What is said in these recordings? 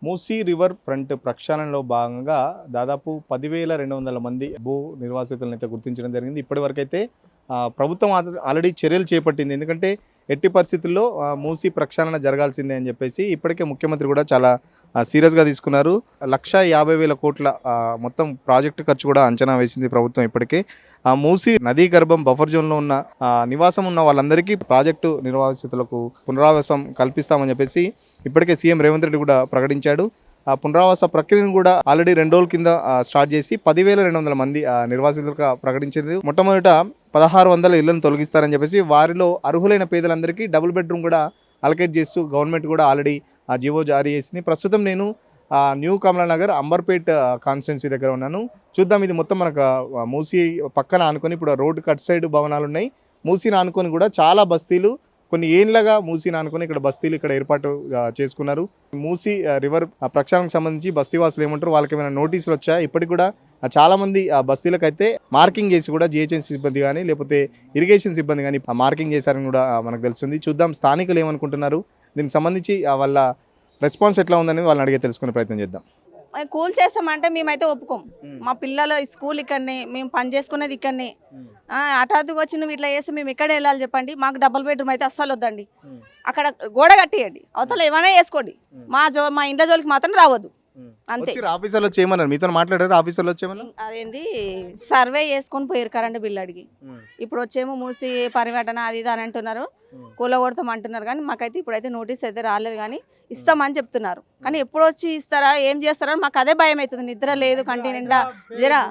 Musi river front ప్రక్షాళనలో భాగంగా దాదాపు 10,200 మంది భూ నిర్వాసితులను అయితే గుర్తించడం జరిగింది. ఇప్పటివరకైతే ప్రభుత్వం ఆల్రెడీ చర్యలు చేపట్టింది. ఎందుకంటే ఎట్టి పరిస్థితుల్లో మూసీ ప్రక్షాళన జరగాల్సిందే అని చెప్పేసి ఇప్పటికే ముఖ్యమంత్రి కూడా చాలా సీరియస్గా తీసుకున్నారు. 1,50,000 కోట్ల మొత్తం ప్రాజెక్టు ఖర్చు కూడా అంచనా వేసింది ప్రభుత్వం. ఇప్పటికే మూసీ నదీ గర్భం బఫర్ జోన్లో ఉన్న నివాసం ఉన్న వాళ్ళందరికీ ప్రాజెక్టు నిర్వాసితులకు పునరావాసం కల్పిస్తామని చెప్పేసి ఇప్పటికే సీఎం రేవంత్ రెడ్డి కూడా ప్రకటించాడు. ఆ పునరావాస ప్రక్రియను కూడా ఆల్రెడీ 2 రోజుల కింద స్టార్ట్ చేసి 10,200 మంది నిర్వాసితులుగా ప్రకటించారు. మొట్టమొదట 1,600 ఇళ్లను తొలగిస్తారని చెప్పేసి వారిలో అర్హులైన పేదలందరికీ డబుల్ బెడ్రూమ్ కూడా అలకేట్ చేస్తూ గవర్నమెంట్ కూడా ఆల్రెడీ ఆ జీవో జారీ చేసింది. ప్రస్తుతం నేను న్యూ కమలానగర్ అంబర్పేట్ కాన్స్టిట్యున్సీ దగ్గర ఉన్నాను. చూద్దాం, ఇది మొత్తం మనకు మూసీ పక్కన ఆనుకొని ఇప్పుడు రోడ్డు కట్ సైడ్ భవనాలు ఉన్నాయి. మూసీని ఆనుకొని కూడా చాలా బస్తీలు కొన్ని ఏళ్ళగా మూసీని ఆనుకొని ఇక్కడ బస్తీలు ఇక్కడ ఏర్పాటు చేసుకున్నారు. మూసీ రివర్ ప్రక్షాళనకు సంబంధించి బస్తీవాసులు ఏమంటారు, వాళ్ళకి ఏమైనా నోటీసులు వచ్చాయి? ఇప్పటికి కూడా చాలామంది బస్తీలకు అయితే మార్కింగ్ చేసి కూడా జిహెచ్ఎంసీ సిబ్బంది కానీ లేకపోతే ఇరిగేషన్ సిబ్బంది కానీ మార్కింగ్ చేశారని కూడా మనకు తెలుస్తుంది. చూద్దాం స్థానికులు ఏమనుకుంటున్నారు, దీనికి సంబంధించి వాళ్ళ రెస్పాన్స్ ఎట్లా ఉందనేది వాళ్ళని అడిగే తెలుసుకునే ప్రయత్నం చేద్దాం. కూల్ చేస్తామంటే మేమైతే ఒప్పుకోం. మా పిల్లల స్కూల్ ఇక్కడనే, మేము పని చేసుకునేది ఇక్కడనే. హఠాత్తుగా వచ్చి నువ్వు ఇట్లా చేస్తే మేము ఎక్కడ వెళ్ళాలి చెప్పండి. మాకు డబుల్ బెడ్రూమ్ అయితే అస్సలు వద్దండి. అక్కడ గోడ కట్టేయండి, అవతల ఏమైనా వేసుకోండి, మా ఇంట్లో జోలికి మాత్రం రావద్దు. అంతే. ఆఫీసర్లో చేయమన్నారు, మీతో మాట్లాడారు? ఆఫీసర్లో వచ్చేమన్నారు, అదేంది సర్వే చేసుకొని పోయారు కరెంటు బిల్లు అడిగి. ఇప్పుడు వచ్చేమో మూసి పరివటన అది ఇది అని అంటున్నారు, కూలగొడతాం అంటున్నారు. కానీ మాకైతే ఇప్పుడైతే నోటీస్ అయితే రాలేదు, కానీ ఇస్తామని చెప్తున్నారు. కానీ ఎప్పుడు వచ్చి ఇస్తారా, ఏం చేస్తారా మాకు అదే భయం అవుతుంది. నిద్ర లేదు, కంటి నిండా జరా.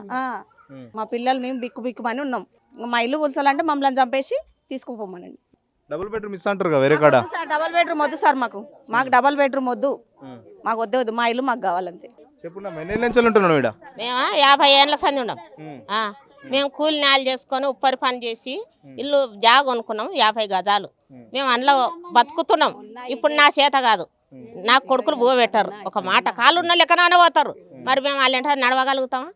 మా పిల్లలు మేము బిక్కుమని ఉన్నాం. మా ఇల్లు కూల్చాలంటే మమ్మల్ని చంపేసి తీసుకుపోమనండి. డబుల్ బెడ్రూమ్ ఇస్తా అంటారు కదా వేరే కాడ. డబుల్ బెడ్రూమ్ వద్దు సార్, మాకు డబుల్ బెడ్రూమ్ వద్దు, మాకు వద్దు. మా ఇల్లు మాకు కావాలంతే. మేము 50 ఏళ్ళ సంది ఉన్నాం. మేము కూలి నాలు చేసుకొని ఉప్పరి పని చేసి ఇల్లు జాగ కొనుక్కున్నాం 50 గజాలు. మేము అందులో బతుకుతున్నాం. ఇప్పుడు నా చేత కాదు, నాకు కొడుకులు బో పెట్టారు. ఒక మాట కాళ్ళు ఉన్న లెక్కనే పోతారు. మరి మేము వాళ్ళంటే నడవగలుగుతామా?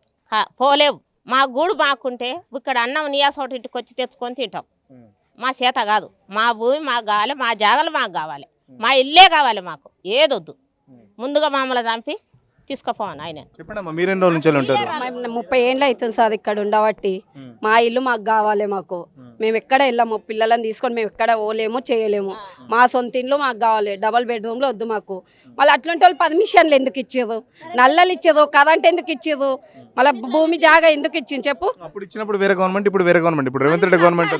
పోలేవు. మా గూడు మాకుంటే ఇక్కడ అన్నం నీయాసోటి ఇంటికి వచ్చి తెచ్చుకొని తింటాం. మా చేత కాదు. మా భూమి మాకు కావాలి, మా జాగలు మాకు కావాలి, మా ఇల్లే కావాలి. మాకు ఏదొద్దు. ముందుగా మమ్మల్ని చంపి తీసుకుపోను ఆయన. 30 ఏళ్ళు అవుతుంది సార్ ఇక్కడ ఉండబట్టి. మా ఇల్లు మాకు కావాలి. మేము ఎక్కడ వెళ్ళాము, పిల్లలను తీసుకొని మేము ఎక్కడ పోలేము చేయలేము. మా సొంత ఇల్లు మాకు కావాలి. డబల్ బెడ్రూమ్లో వద్దు మాకు. మళ్ళీ అట్లాంటి వాళ్ళు పర్మిషన్లు ఎందుకు ఇచ్చేది, నల్లలు ఇచ్చేది, కరెంట్ ఎందుకు ఇచ్చేది, మళ్ళీ భూమి జాగా ఎందుకు ఇచ్చింది చెప్పు. అప్పుడు ఇచ్చినప్పుడు వేరే గవర్నమెంట్, ఇప్పుడు వేరే గవర్నమెంట్. ఇప్పుడు రేవంత్ రెడ్డి గవర్నమెంట్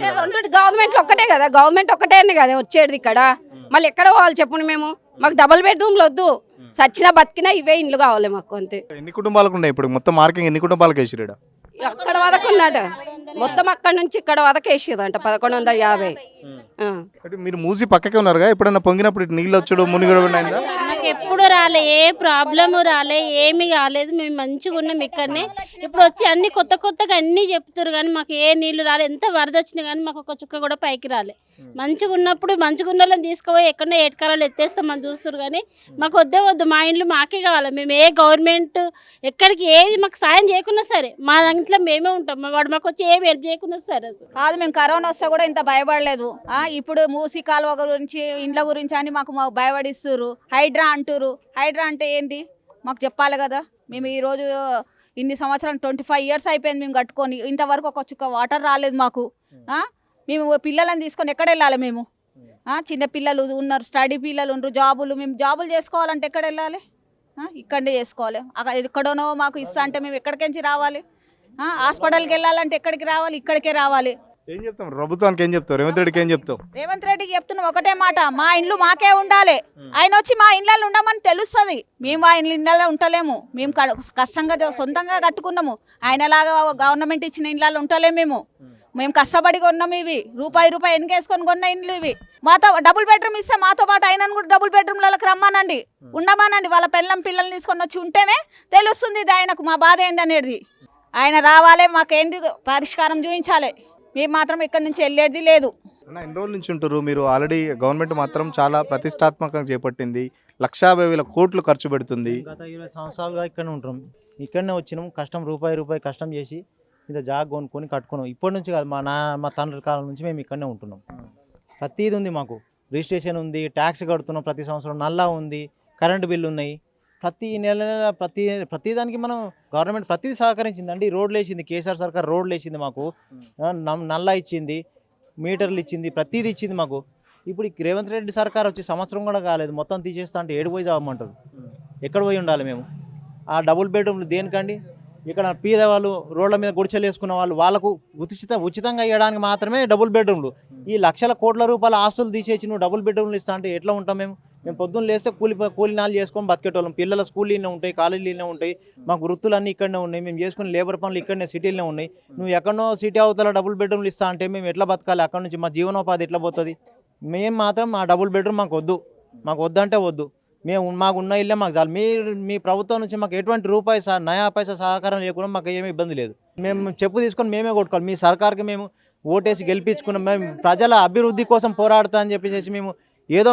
గవర్నమెంట్ ఒక్కటే కదా, గవర్నమెంట్ ఒక్కటే కదా వచ్చేది ఇక్కడ. మళ్ళీ ఎక్కడ పోవాలి చెప్పండి. మాకు డబల్ బెడ్రూమ్లు వద్దు, సచ్చినా బతికినా ఇవే ఇండ్లు కావాలి మాకు, అంతే. ఎన్ని కుటుంబాలకు ఉన్నాయి ఇప్పుడు మొత్తం మార్కింగ్? ఎన్ని కుటుంబాలకు వేసిరాడు? అక్కడ వరకు ఉన్నట మొత్తం, అక్కడ నుంచి ఇక్కడ వరకు వేసేదంట 1150. మీరు మూసి పక్కకే ఉన్నారుగా, ఎప్పుడన్నా పొంగినప్పుడు నీళ్ళు వచ్చాడు మునిగడం ఎప్పుడు రాలే, ఏ ప్రాబ్లము రాలే, ఏమి కాలేదు. మేము మంచిగా ఉన్నాం ఇక్కడనే. ఇప్పుడు వచ్చి అన్ని కొత్తగా అన్నీ చెప్తారు, కానీ మాకు ఏ నీళ్లు రాలే. ఎంత వరద వచ్చినా కానీ మాకు ఒక చుక్క కూడా పైకి రాలే. మంచిగా ఉన్నప్పుడు మంచిగా ఉన్న వాళ్ళని తీసుకుపోయి ఎక్కడన్నా ఏటకాలలో ఎత్తేస్తామని చూస్తారు, కానీ మాకు వద్దు. మా ఇంట్లో మాకే కావాలి. మేము ఏ గవర్నమెంట్ ఎక్కడికి ఏది మాకు సాయం చేయకున్నా సరే మా దాంట్లో మేమే ఉంటాం. వాడు మాకు వచ్చి ఏమి హెల్ప్ చేయకున్నా సరే అసలు కాదు. మేము కరోనా వస్తే కూడా ఇంత భయపడలేదు. ఇప్పుడు మూసి కాలువ గురించి, ఇండ్ల గురించి అని మాకు భయపడిస్తున్నారు. హైడ్రా అంటారు. హైడ్రా అంటే ఏంటి మాకు చెప్పాలి కదా. మేము ఈరోజు ఇన్ని సంవత్సరాలు 25 ఇయర్స్ అయిపోయింది మేము కట్టుకొని, ఇంతవరకు ఒక చుక్క వాటర్ రాలేదు మాకు. మేము పిల్లలను తీసుకొని ఎక్కడ వెళ్ళాలి? మేము చిన్న పిల్లలు ఉన్నారు, స్టడీ పిల్లలు ఉన్నారు, జాబులు. మేము జాబులు చేసుకోవాలంటే ఎక్కడ వెళ్ళాలి? ఇక్కడే చేసుకోవాలి. ఎక్కడోనో మాకు ఇస్తా అంటే మేము ఎక్కడికించి రావాలి? హాస్పిటల్కి వెళ్ళాలంటే ఎక్కడికి రావాలి? ఇక్కడికే రావాలి. ఏం చెప్తాం ప్రభుత్వానికి? ఏం చెప్తావు రేవంత్ రెడ్డికి? ఏం చెప్తావు? రేవంత్ రెడ్డికి చెప్తున్నా ఒకటే మాట, మా ఇండ్లు మాకే ఉండాలి. ఆయన వచ్చి మా ఇండ్లలో ఉండమని తెలుస్తుంది. మేము ఆ ఇండ్లలో ఉండలేము. మేము కష్టంగా సొంతంగా కట్టుకున్నాము. ఆయనలాగా గవర్నమెంట్ ఇచ్చిన ఇండ్లలో ఉండలేము. మేము కష్టపడి కొన్నాము. ఇవి రూపాయి ఎన్నికేసుకొని కొన్న ఇండ్లు ఇవి. మాతో డబుల్ బెడ్రూమ్ ఇస్తే మాతో పాటు ఆయన కూడా డబుల్ బెడ్రూమ్లకు రమ్మనండి, ఉండమానండి. వాళ్ళ పిల్లల్ని తీసుకొని వచ్చి ఉంటేనే తెలుస్తుంది ఇది ఆయనకు మా బాధ ఏందనేది. ఆయన రావాలి, మాకేంది పరిష్కారం చూపించాలి. మేము మాత్రం ఇక్కడి నుంచి వెళ్ళేది లేదు. ఎన్ని రోజుల నుంచి ఉంటారు మీరు? ఆల్రెడీ గవర్నమెంట్ మాత్రం చాలా ప్రతిష్టాత్మకంగా చేపట్టింది. 1,50,000 కోట్లు ఖర్చు పెడుతుంది. గత 20 సంవత్సరాలుగా ఇక్కడనే ఉంటాం. ఇక్కడనే వచ్చినాం. కష్టం రూపాయి కష్టం చేసి ఇంత జాగ కొనుక్కొని కట్టుకున్నాం. ఇప్పటి నుంచి కాదు, మా తండ్రుల కాలం నుంచి మేము ఇక్కడనే ఉంటున్నాం. ప్రతిదీ ఉంది మాకు. రిజిస్ట్రేషన్ ఉంది, ట్యాక్స్ కడుతున్నాం ప్రతి సంవత్సరం, నల్లా ఉంది, కరెంటు బిల్లు ఉన్నాయి. ప్రతి నెల ప్రతి దానికి మనం గవర్నమెంట్ ప్రతిదీ సహకరించిందండి. రోడ్లు వేసింది, కేసీఆర్ సర్కార్ రోడ్లు వేసింది మాకు, నల్లా ఇచ్చింది, మీటర్లు ఇచ్చింది, ప్రతిదీ ఇచ్చింది మాకు. ఇప్పుడు ఈ రేవంత్ రెడ్డి సర్కార్ వచ్చి సంవత్సరం కూడా కాలేదు, మొత్తం తీసేస్తా అంటే ఏడు పోయి చావమంటారు. ఎక్కడ పోయి ఉండాలి మేము? ఆ డబుల్ బెడ్రూమ్లు దేనికండి? ఇక్కడ పేదవాళ్ళు రోడ్ల మీద గుడిచెలు వేసుకున్న వాళ్ళకు ఉచితంగా ఇవ్వడానికి మాత్రమే డబుల్ బెడ్రూమ్లు. ఈ లక్షల కోట్ల రూపాయల ఆస్తులు తీసేసి నువ్వు డబుల్ బెడ్రూమ్లు ఇస్తా అంటే ఎట్లా ఉంటాం మేము? పొద్దున్న లేస్తే కూలి నాలు చేసుకొని బతికేటోళ్ళం. పిల్లల స్కూల్లోనే ఉంటాయి, కాలేజీలోనే ఉంటాయి, మాకు వృత్తులన్నీ ఇక్కడనే ఉన్నాయి, మేము చేసుకునే లేబర్ పనులు ఇక్కడనే సిటీలోనే ఉన్నాయి. నువ్వు ఎక్కడనో సిటీ అవతల డబుల్ బెడ్రూమ్లు ఇస్తా అంటే మేము ఎట్లా బతకాలి? అక్కడ నుంచి మా జీవనోపాధి ఎట్లా పోతుంది? మేము మాత్రం ఆ డబుల్ బెడ్రూమ్ మాకు వద్దంటే వద్దు. మాకు ఉన్న ఇల్లే మాకు చాలు. మీ ప్రభుత్వం నుంచి మాకు ఎటువంటి రూపాయి నయా పైసా సహకారం లేకుండా మాకు ఏమీ ఇబ్బంది లేదు. మేము చెప్పు తీసుకొని మేమే కొట్టుకోవాలి. మీ సర్కార్కి మేము ఓటేసి గెలిపించుకున్నాం, మేము ప్రజల అభివృద్ధి కోసం పోరాడుతా అని చెప్పేసి మేము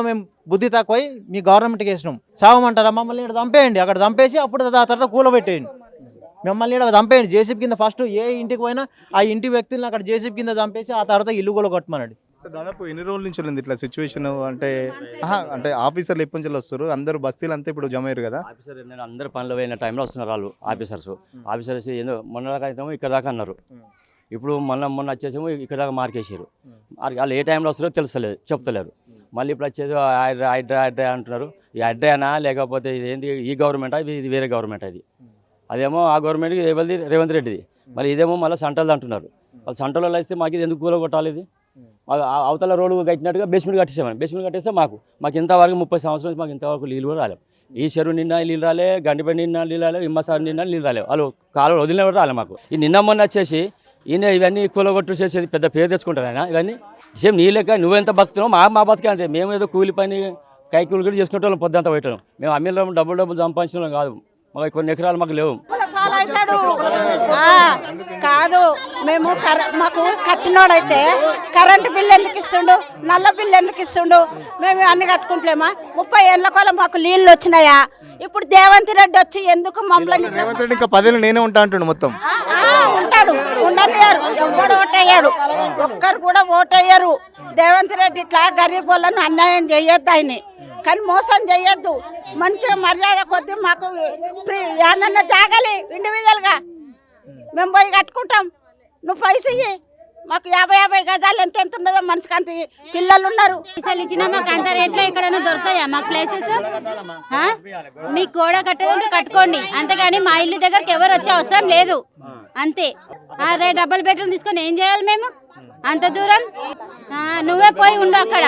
మేము బుద్ధి తక్కువై మీ గవర్నమెంట్కి వేసినాం. చావమంటారా? మమ్మల్ని ఇక్కడ చంపేయండి, అక్కడ చంపేసి అప్పుడు ఆ తర్వాత కూలబెట్టేయండి. మిమ్మల్ని ఇక్కడ చంపేయండి. జేసీబీ కింద ఫస్ట్ ఏ ఇంటికి పోయినా ఆ ఇంటి వ్యక్తులను అక్కడ జేసీబీ కింద చంపేసి ఆ తర్వాత ఇల్లు కూడా కట్టమనండి. దాదాపు ఎన్ని రోజుల నుంచి ఉంది ఇట్లా సిచ్యువేషన్? అంటే ఆఫీసర్లు ఎప్పటి నుంచి వస్తారు? అందరూ బస్తీలు అంతా ఇప్పుడు జమ అయ్యారు కదా. ఆఫీసర్ నేను అందరు పనులు పోయిన టైంలో వస్తున్నారు వాళ్ళు ఆఫీసర్స్ ఏదో మొన్న దాకా అయితే ఇక్కడ దాకా అన్నారు. ఇప్పుడు మొన్న వచ్చేసేమో ఇక్కడ దాకా మార్కేసారు. వాళ్ళు ఏ టైంలో వస్తారో తెలుస్తలేదు, చెప్తలేరు. మళ్ళీ ఇప్పుడు వచ్చేది హైడ్రా అంటున్నారు. ఈ హైడ్రానా లేకపోతే ఇది ఏంది? ఈ గవర్నమెంటా ఇది వేరే గవర్నమెంట్? అది అదేమో ఆ గవర్నమెంట్కి ఎవరిది? రేవంత్ రెడ్డిది. మరి ఇదేమో మళ్ళీ సంటలు అంటున్నారు. వాళ్ళు సంటలో వస్తే మాకు ఇది ఎందుకు కూలగొట్టాలి? ఇది అవతల రోడ్డు కట్టినట్టుగా బేస్మెంట్ కట్టేసామని. బేస్మెంట్ కట్టేస్తే మాకు ఇంతవరకు 30 సంవత్సరాల నుంచి మాకు ఇంతవరకు నీళ్ళు కూడా రాలేవు. ఈ చెరువు నిన్న నీళ్ళు రాలే, గండిపేట నిన్న నీళ్ళు రాలేవు, ఇమ్మసారి నిన్న నీళ్ళు రాలేవు. వాళ్ళు కాలువలు వదిలిన కూడా రాలే మాకు. ఈ నిన్న మొన్న వచ్చేసి ఈయన ఇవన్నీ కూలగొట్టు చేసేది పెద్ద పేరు తెచ్చుకుంటారు ఆయన. ఇవన్నీ సేమ్ నీ లెక్క నువ్వెంత బతుకుతున్నావు మా బతికే అంతే. మేము ఏదో కూలి పని కైకూలు కూడా చేసుకుంటే వాళ్ళం పొద్దుంతా పెట్టాం. మేము అమ్మిలో డబ్బులు సంపాదించడం కాదు, మాకు కొన్ని ఎకరాలు మాకు లేవు. కాదు, మేము మాకు కట్టినోడైతే కరెంటు బిల్లు ఎందుకు ఇస్తుండు, నల్ల బిల్లు ఎందుకు ఇస్తుండు? మేము అన్ని కట్టుకుంటలేమా? 30 ఏళ్ళ కోలం మాకు నీళ్ళు వచ్చినాయా? ఇప్పుడు రేవంత్ రెడ్డి వచ్చి ఎందుకు మమ్మల్ని రేవంత్ రెడ్డి ఇంకా 10 ఏళ్ళు నేనే ఉంటా అంటాడు. మొత్తం ఉంటాడు, ఉండనియారు. ఎవడు ఓటయ్యాడు? ఒక్కరు కూడా ఓటయ్యారు. రేవంత్ రెడ్డి ఇట్లా గరీబ్ వాళ్ళను అన్యాయం చేయొద్దు, ఆయన్ని కానీ మోసం చేయొద్దు. మంచిగా మర్యాద కొద్ది మాకు ఏమన్నా జాగాలి ఇండివిజువల్గా మేము పోయి కట్టుకుంటాం. నువ్వు పైసలు ఇయ్యి, మాకు 50 గజాలు ఎంత ఉండదో మనిషికి అంత పిల్లలు ఉన్నారు. పైసలు ఇచ్చినా మాకు అంత రేట్లో ఎక్కడైనా దొరుకుతాయా మాకు ప్లేసెస్? మీకు కూడా కట్టేదంటే కట్టుకోండి, అంతేగాని మా ఇల్లు దగ్గరికి ఎవరు వచ్చే అవసరం లేదు. అంతే. డబుల్ బెడ్రూమ్ తీసుకొని ఏం చేయాలి మేము అంత దూరం? నువ్వే పోయి ఉండు అక్కడ.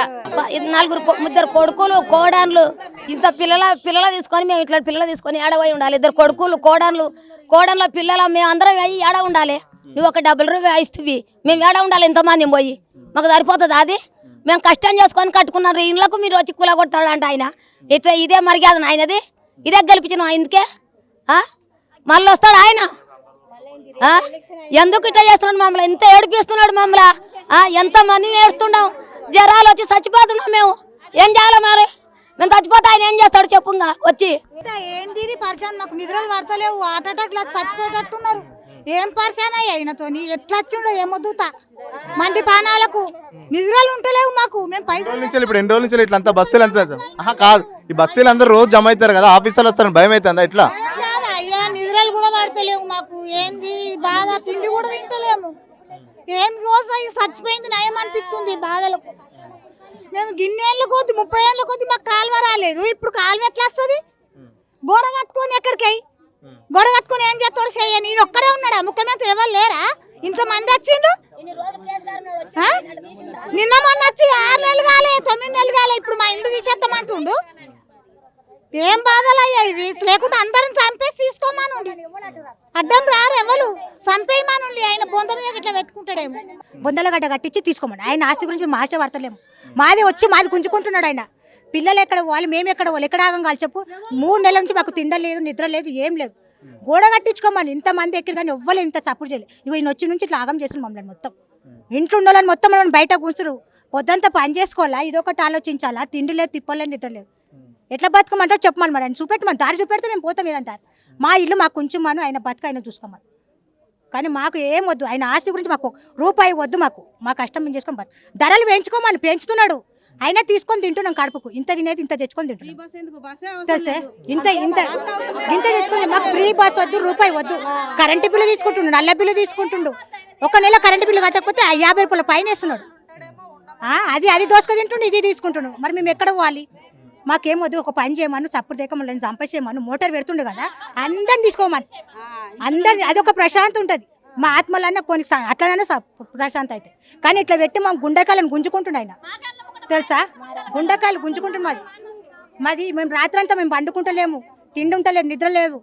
2 కొడుకులు కోడన్లు ఇంత పిల్లల తీసుకొని మేము ఇట్లా పిల్లలు తీసుకొని ఆడ పోయి ఉండాలి. 2 కొడుకులు కోడన్ల పిల్లల మేము అందరం పోయి ఆడ ఉండాలి. నువ్వు ఒక రూపాయలు ఇస్తువి, మేము ఏడ ఉండాలి? ఎంతమంది పోయి మాకు సరిపోతుంది అది? మేము కష్టం చేసుకొని కట్టుకున్నారు ఇళ్ళకు, మీరు వచ్చి కూల కొడతాడంట ఆయన. ఇట్లా ఇదే మర్యాద ఆయనది? ఇదే గెలిపించిన ఇందుకే మళ్ళీ వస్తాడు ఆయన? ఎందుకు ఇట్లా చేస్తున్నాడు మమ్మల్ని? ఎంత ఏడిపిస్తున్నాడు మమ్మల్ని. ఎంతమంది ఏడుస్తున్నాం, జ్వరాలు వచ్చి చచ్చిపోతున్నాం. మేము ఏం చేయాలి మరి? మేము చచ్చిపోతే ఆయన ఏం చేస్తాడు చెప్పుగా వచ్చి? ఏంది ఇది పరిశాన్? మాకు నిద్రలు పడతలేవు, హార్ట్ అటాక్ లాగా చచ్చిపోయేటట్టున్నారు. ఏం పరిశాన్ అయ్యా ఆయనతో? ఎట్లా వచ్చిండో ఏమో దూత మంది పానాలకు నిద్రలు ఉంటలేవు మాకు. మేము పైసలు ఇప్పుడు 2 రోజుల నుంచి ఇట్లా అంతా బస్సులు అంతా కాదు, ఈ బస్సులు అందరూ రోజు జమ అవుతారు కదా, ఆఫీసర్లు వస్తారని భయం అవుతుందా? ఇట్లా అయ్యా నిద్రలు కూడా పడతలేవు మాకు. ఏంది బాధ? తిండి కూడా తింటలేము. ఏం రోజు అయ్యి చచ్చిపోయింది నయం అనిపిస్తుంది బాధలకు. మేము గిన్నెళ్ళ కొద్ది 30 ఏళ్ళ కొద్ది మాకు కాలువ రాలేదు. ఇప్పుడు కాలువ ఎట్లా వస్తుంది? గోడ కట్టుకొని ఎక్కడికి గోడ కట్టుకొని ఏం చేస్తాడు? చెయ్యని నేను ఒక్కడే ఉన్నాడా? ముఖ్యమంత్రి ఎవరు లేరా? ఇంతమంది వచ్చిండు. నిన్న మొన్న వచ్చి 6 నెలలు కాలే, 9 నెలలు కాలే, ఇప్పుడు మా ఇంటి తీసేస్తామంటుండు. ఏం బాధలు అయ్యా ఇవి? లేకుంటే అందరం చంపేసి తీసుకోమాను. అడ్డం రారు ఎవరు, చంపేయమాను. ఆయన బొంద మీద ఇట్లా పెట్టుకుంటాడేమో. బొందల గడ్డ కట్టించి తీసుకోమని ఆయన ఆస్తి గురించి మేము ఆశపడతలేము. మాది వచ్చి మాది గుంజుకుంటున్నాడు ఆయన. పిల్లలు ఎక్కడ పోవాలి, మేము ఎక్కడ పోవాలి? ఎక్కడ ఆగం కాలి చెప్పు? 3 నెలల నుంచి మాకు తిండలేదు, నిద్ర లేదు, ఏం లేదు. గోడ కట్టించుకోమని ఇంతమంది ఎక్కిరు కానీ ఎవ్వరు ఇంత సపోర్ట్ చేయలేదు. ఇవి వచ్చి నుంచి ఇట్లా ఆగం చేస్తున్నారు మమ్మల్ని. మొత్తం ఇంట్లో ఉండాలని మొత్తం మనం బయట కూర్చురు. పొద్దంతా పని చేసుకోవాలా, ఇదొకటి ఆలోచించాలా? తిండి లేదు, తిప్పలేదు, నిద్ర లేదు. ఎట్లా బతుకమంటారు చెప్పమని మరి ఆయన చూపెట్టమని. దారి చూపెడితే మేము పోతాం ఏదంటారు. మా ఇల్లు మాకు కొంచెం మనం ఆయన బతుక ఆయన చూసుకోమని. కానీ మాకు ఏం వద్దు, ఆయన ఆస్తి గురించి మాకు రూపాయి వద్దు. మాకు మా కష్టం మేము చేసుకొని ధరలు పెంచుకోమని పెంచుతున్నాడు. అయినా తీసుకొని తింటున్నాం కడుపుకు. ఇంత తినేది ఇంత తెచ్చుకొని తింటున్నాం తెలుసా. ఇంత ఇంత ఇంత తెచ్చుకొని మాకు ఫ్రీ బస్ వద్దు, రూపాయి వద్దు. కరెంటు బిల్లు తీసుకుంటుండు, నల్ల బిల్లు తీసుకుంటుండు. ఒక నెల కరెంటు బిల్లు కట్టకపోతే 50 రూపాయల పైన వేస్తున్నాడు. అది దోసుకు తింటుండు, ఇది తీసుకుంటుండు. మరి మేము ఎక్కడ పోవాలి? మాకేమొద్దు, ఒక పని చేయమను, చప్పుడు దేకమని చంపేసేమను, మోటార్ పెడుతుండు కదా, అందరిని తీసుకోమని. అందరిని అదొక ప్రశాంతి ఉంటుంది. మా ఆత్మలన్నా కొన్ని అట్లనైనా ప్రశాంత్ అయితే. కానీ ఇట్లా పెట్టి మా గుండెకాయలను గుంజుకుంటుండే ఆయన తెలుసా. గుండెకాయలు గుంజుకుంటుంది మాది. మేము రాత్రంతా మేము పండుకుంటలేము, తిండి ఉంటలేదు, నిద్ర లేదు.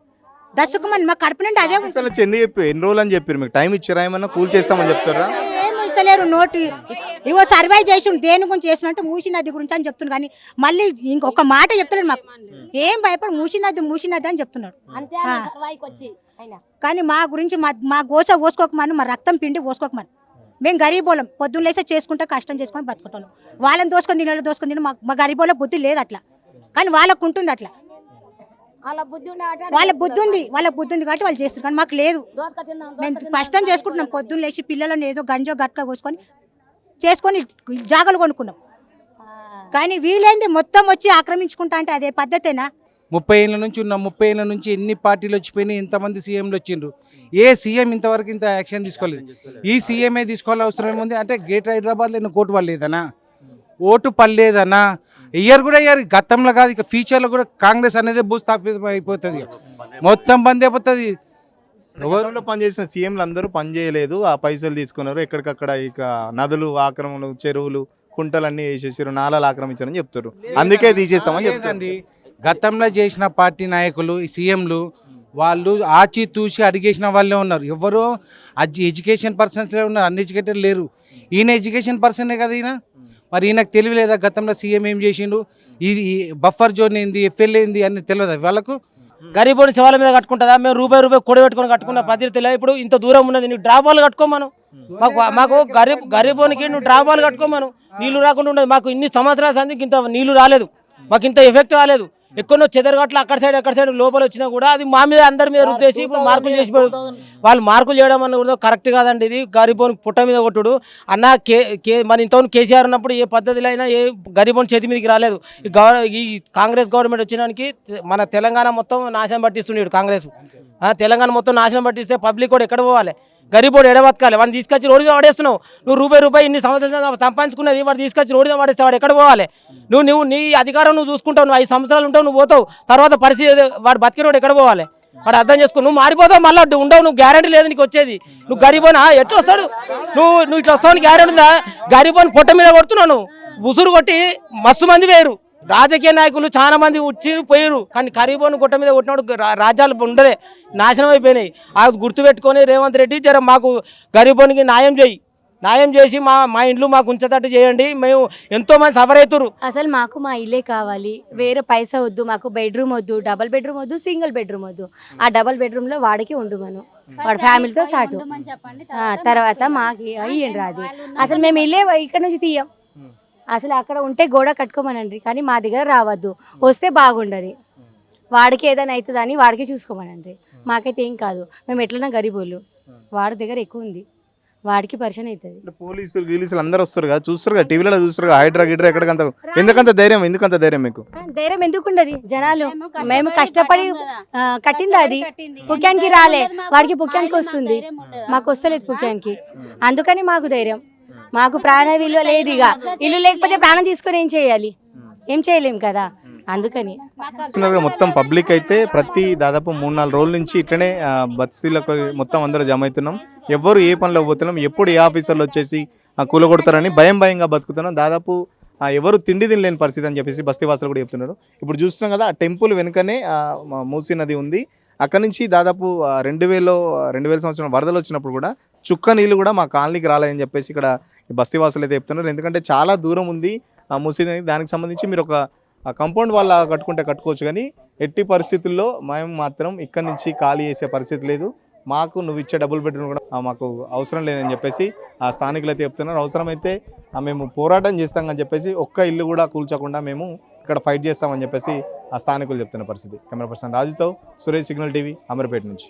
దసుకుమని మా కడుపు నుండి అదే చెన్ని చెప్పి ఎన్ని రోజులు అని చెప్పారు, మీకు టైం ఇచ్చారా? ఏమన్నా కూల్ చేస్తామని చెప్తారా? ఏమి ఇచ్చలేరు. నోటి ఇవో సర్వే చేసి దేని గురించి చేసినట్టు మూసి నది గురించి అని చెప్తున్నాడు. కానీ మళ్ళీ ఇంకొక మాట చెప్తున్నాడు మాకు. ఏం భయపడి మూసి నది అని చెప్తున్నాడు. కానీ మా గురించి మా గోస పోసుకోకమని, మా రక్తం పిండి పోసుకోకమని. మేము గరీబోళం, పొద్దున్న లేస్తే చేసుకుంటే కష్టం చేసుకొని బతుకుంటాం. వాళ్ళని దోసుకొని తిని మా గరీబోళ్ళ బుద్ధి లేదు అట్లా. కానీ వాళ్ళకు ఉంటుంది అట్లా. వాళ్ళ బుద్ధి ఉంది కాబట్టి వాళ్ళు చేస్తారు. కానీ మాకు లేదు. మేము కష్టం చేసుకుంటున్నాం. పొద్దున్న లేచి పిల్లలను ఏదో గంజో గట్క చేసుకొని జాగలు కొనుక్కున్నాం. కానీ వీలైంది మొత్తం వచ్చి ఆక్రమించుకుంటా అంటే అదే పద్ధతేనా? 30 ఏళ్ళ నుంచి ఉన్నాం. 30 ఏళ్ళ నుంచి ఎన్ని పార్టీలు వచ్చిపోయినాయి, ఎంతమంది సీఎంలు వచ్చిండ్రు. ఏ సీఎం ఇంతవరకు ఇంత యాక్షన్ తీసుకోలేదు. ఈ సీఎంఏ తీసుకోవాలి అవసరం ఏముంది అంటే గ్రేటర్ హైదరాబాద్లో ఓటు పడలేదనా, ఓటు పడలేదనా, ఇయర్ కూడా ఇయర్ గతంలో కాదు, ఇక ఫ్యూచర్లో కూడా కాంగ్రెస్ అనేది భూస్థాపితం అయిపోతుంది, మొత్తం బంద్ అయిపోతుంది. గతంలో పనిచేసిన సీఎంలు అందరూ పని చేయలేదు, ఆ పైసలు తీసుకున్నారు. ఎక్కడికక్కడ ఇక నదులు ఆక్రమణలు, చెరువులు, కుంటలన్నీ వేసేసారు, నాలాలు ఆక్రమించారని చెప్తారు. అందుకే తీసేస్తామని చెప్తారండి. గతంలో చేసిన పార్టీ నాయకులు, సీఎంలు వాళ్ళు ఆచితూచి అడిగేసిన వాళ్ళే ఉన్నారు. ఎవరో ఎడ్యుకేషన్ పర్సన్స్లే ఉన్నారు, అన్ఎడ్యుకేటెడ్ లేరు. ఈయన ఎడ్యుకేషన్ పర్సనే కదా ఈయన. మరి ఈయనకు తెలియలేదా గతంలో సీఎం ఏం చేసిండు, ఈ బఫర్ జోన్ ఏంది, ఎఫ్ఎల్ ఏంది అని తెలియదా వాళ్ళకు? గరీబోని శవాల మీద కట్టుకుంటుందా? మేము రూపాయి కూడబెట్టుకొని కట్టుకున్న పద్ధతి లేదు. ఇప్పుడు ఇంత దూరం ఉన్నది, నువ్వు డ్రాపాలు కట్టుకోమను. మాకు గరీబోనికి నువ్వు డ్రాపాలు కట్టుకోమను, నీళ్లు రాకుండా ఉండదు. మాకు ఇన్ని సంవత్సరాల సందికి ఇంత నీళ్లు రాలేదు, మాకు ఇంత ఎఫెక్ట్ రాలేదు. ఎక్కడో చెదరగట్ల అక్కడ సైడ్ లోపల వచ్చినా కూడా అది మా మీద అందరి మీద రుద్దేసి ఇప్పుడు మార్కులు చేసి వాళ్ళు మార్కులు చేయడం అన్న కూడా కరెక్ట్ కాదండి. ఇది గరీబోని పుట్ట మీద కొట్టుడు అన్న. మన ఇంతవరకు కేసీఆర్ ఉన్నప్పుడు ఏ పద్ధతిలో అయినా ఏ గరీబోని చేతి మీదకి రాలేదు. ఈ కాంగ్రెస్ గవర్నమెంట్ వచ్చినానికి మన తెలంగాణ మొత్తం నాశనం పట్టిస్తున్నాడు కాంగ్రెస్. తెలంగాణ మొత్తం నాశనం పట్టిస్తే పబ్లిక్ కూడా ఎక్కడ పోవాలి? గరీబోడు ఎడబతకాలి. వాడిని తీసుకొచ్చి రోడ్డు మీద పడేస్తున్నావు. నువ్వు రూపాయి ఇన్ని సంవత్సరాలు సంపాదించుకున్నది వాడు తీసుకొచ్చి రోడ్డు మీద పడేస్తే వాడు ఎక్కడ పోవాలి? నువ్వు నీ అధికారం నువ్వు చూసుకుంటావు. నువ్వు 5 సంవత్సరాలు ఉంటావు, నువ్వు పోతావు. తర్వాత పరిస్థితి వాడు బతికినోడు ఎక్కడ పోవాలి? వాడు అర్థం చేసుకో. నువ్వు మారిపోతావు, మళ్ళీ ఉండవు. నువ్వు గ్యారెంటీ లేదు నీకు వచ్చేది. నువ్వు గరీబోనా ఎట్లా వస్తాడు? నువ్వు ఇట్లా వస్తావు గ్యారెంటీ ఉందా? గరీబోని పొట్ట మీద కొడుతున్నావు. నువ్వు ఉసురు కొట్టి మస్తు మంది వేరు రాజకీయ నాయకులు చాలా మంది వచ్చి పోయారు. కానీ గరీబోని గుట్ట మీద కొట్టినప్పుడు రాజ్యాలు ఉండలే, నాశనం అయిపోయినాయి. అది గుర్తుపెట్టుకొని రేవంత్ రెడ్డి జర మాకు గరీబోనికి న్యాయం చేసి మా ఇండ్లు మాకు ఉంచేటట్టు చేయండి. మేము ఎంతో మంది సఫర్ అవుతారు. అసలు మాకు మా ఇల్లే కావాలి, వేరే పైసా వద్దు. మాకు బెడ్రూమ్ వద్దు, డబల్ బెడ్రూమ్ వద్దు, సింగిల్ బెడ్రూమ్ వద్దు. ఆ డబల్ బెడ్రూమ్ లో వాడికి ఉండమను, వాడి ఫ్యామిలీతో సాటు. తర్వాత మాకు అయ్యండి రాదు. అసలు మేము ఇల్లే ఇక్కడ నుంచి తీయం. అసలు అక్కడ ఉంటే గోడ కట్టుకోమనండి, కానీ మా దగ్గర రావద్దు. వస్తే బాగుండదు. వాడికి ఏదైనా అవుతుందని వాడికి చూసుకోమనండి. మాకైతే ఏం కాదు, మేము ఎట్లన్నా గరీబోళ్ళు. వాడి దగ్గర ఎక్కువ ఉంది, వాడికి పరిచయం అవుతుంది. పోలీసులు గీలీసులు అందరూ వస్తారు కదా, చూస్తారు కదా, టీవీలలో చూస్తారు కదా, హైడ్రా గిడ్రా ఎక్కడికంత ఎందుకంత ధైర్యం మీకు? ధైర్యం ఎందుకు ఉండదు? జనాలు మేము కష్టపడి కట్టింది అది పుక్యానికి రాలే, వాడికి పుక్యానికి వస్తుంది, మాకు వస్తలేదు పుక్యానికి. అందుకని మాకు ధైర్యం. మాకు ప్రాణ విలువ లేదు. ఇక ఇల్లు లేకపోతే ప్రాణం తీసుకొని ఏం చేయాలి? ఏం చేయలేం కదా. అందుకని మొత్తం పబ్లిక్ అయితే దాదాపు 3-4 రోజుల నుంచి ఇట్లనే బస్తీలకు మొత్తం అందరూ జమ అవుతున్నాం. ఎవరు ఏ పనిలో పోతున్నాం, ఎప్పుడు ఏ ఆఫీసర్లు వచ్చేసి కూలగొడతారని భయంగా బతుకుతున్నాం. దాదాపు ఎవరు తిండి తినలేని పరిస్థితి అని చెప్పేసి బస్తీవాసులు కూడా చెప్తున్నారు. ఇప్పుడు చూస్తున్నాం కదా, ఆ టెంపుల్ వెనుకనే మూసీ నది ఉంది. అక్కడ నుంచి దాదాపు 2000 సంవత్సరం వరదలు వచ్చినప్పుడు కూడా చుక్క నీళ్ళు కూడా మా కాలనీకి రాలేదని చెప్పేసి ఇక్కడ బస్తీవాసులు అయితే చెప్తున్నారు. ఎందుకంటే చాలా దూరం ఉంది మూసీ నది. దానికి సంబంధించి మీరు ఒక కంపౌండ్ వాళ్ళ కట్టుకోవచ్చు, కానీ ఎట్టి పరిస్థితుల్లో మేము మాత్రం ఇక్కడి నుంచి ఖాళీ చేసే పరిస్థితి లేదు. మాకు నువ్వు ఇచ్చే డబుల్ బెడ్రూమ్ కూడా మాకు అవసరం లేదని చెప్పేసి ఆ స్థానికులు అయితే చెప్తున్నారు. అవసరమైతే మేము పోరాటం చేస్తామని చెప్పేసి ఒక్క ఇల్లు కూడా కూల్చకుండా మేము ఇక్కడ ఫైట్ చేస్తామని చెప్పేసి ఆ స్థానికులు చెప్తున్న పరిస్థితి. కెమెరా పర్సన్ రాజుతో సురేష్, సిగ్నల్ టీవీ, అమర్పేట నుంచి.